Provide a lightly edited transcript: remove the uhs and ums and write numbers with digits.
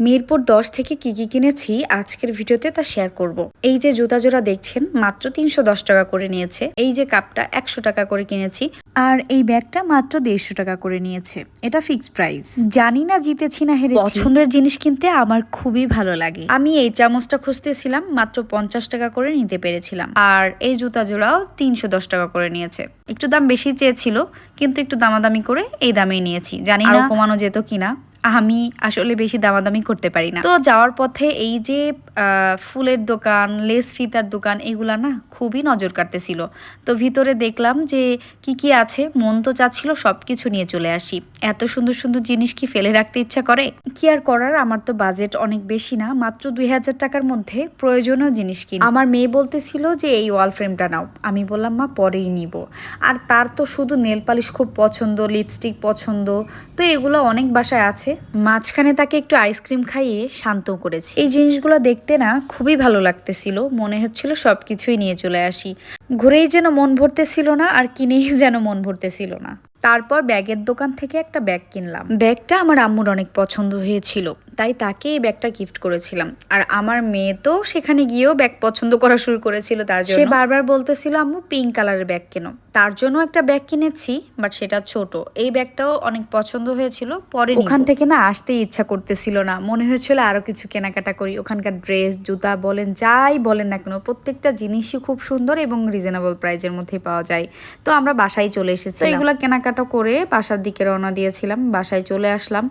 মিরপুর ১০ থেকে কি কিনেছি আজকের ভিডিওতে তা শেয়ার করব। এই যে জুতা জোড়া দেখছেন মাত্র ৩১০ টাকা করে নিয়েছে। এই যে কাপটা ১০০ টাকা করে কিনেছি। আর এই ব্যাগটা মাত্র ১৫০ টাকা করে নিয়েছে। এটা ফিক্সড প্রাইস। জানি না জিতেছি না হেরেছি, পছন্দের জিনিস কিনতে আমার খুবই ভালো লাগে। আমি এই চামচটা খুঁজতেছিলাম, মাত্র ৫০ টাকা করে নিতে পেরেছিলাম। আর এই জুতা জোড়াও ৩১০ টাকা করে নিয়েছে। একটু দাম বেশি চেয়েছিল, কিন্তু একটু দামাদামি করে এই দামেই নিয়েছি। জানি না কমানো যেত কিনা। আমি আসলে বেশি দামাদামি করতে পারি না। তো যাওয়ার পথে এই যে ফুলের দোকান, লেস ফিতার দোকান, এগুলা না খুবই নজর কাটতেছিল। তো ভিতরে দেখলাম যে কি কি আছে, মন তো চাচ্ছিল সবকিছু নিয়ে চলে আসি। এত সুন্দর সুন্দর জিনিস কি ফেলে রাখতে ইচ্ছা করে? কি আর করার, আমার তো বাজেট অনেক বেশি না, মাত্র ২০০০ টাকার মধ্যে প্রয়োজনীয় জিনিস কিনি। আমার মেয়ে বলতেছিল যে এই ওয়াল ফ্রেমটা নাও, আমি বললাম মা পরেই নিব। আর তার তো শুধু নেল পালিশ খুব পছন্দ, লিপস্টিক পছন্দ, তো এগুলো অনেক বাসায় আছে। মাঝখানে তাকে একটু আইসক্রিম খাইয়ে শান্ত করেছি। এই জিনিসগুলো দেখতে না খুবই ভালো লাগতেছিল, মনে হচ্ছিল সবকিছুই নিয়ে চলে আসি। ঘুরেই যেন মন ভরতেছিল না, আর কিনেই যেন মন ভরতেছিল না। তারপর ব্যাগের দোকান থেকে একটা ব্যাগ কিনলাম। ব্যাগটা আমার আম্মুর অনেক পছন্দ হয়েছিল, তাই তাকে এই ব্যাগটা গিফট করেছিলাম। আর আমার মেয়ে তো সেখানে গিয়েও ব্যাগ পছন্দ করা শুরু করেছিল, তার জন্য সে বারবার বলতেছিল আম্মু পিঙ্ক কালারের ব্যাগ কেনো। তার জন্য একটা ব্যাগ কিনেছি, বাট সেটা ছোট। এই ব্যাগটাও অনেক পছন্দ হয়েছিল, পরে ওখান থেকে না আসতেই ইচ্ছা করতেছিল না, মনে হয়েছিল আরো কিছু কেনাকাটা করি। ওখানকার ড্রেস, জুতা বলেন, যাই বলেন না কেন, প্রত্যেকটা জিনিসই খুব সুন্দর এবং রিজনেবল প্রাইসের মধ্যেই পাওয়া যায়। তো আমরা বাসায় চলে এসেছি, এগুলো কেনাকাটা করে বাসার দিকে রওনা দিয়েছিলাম। বাসায় চলে আসলাম।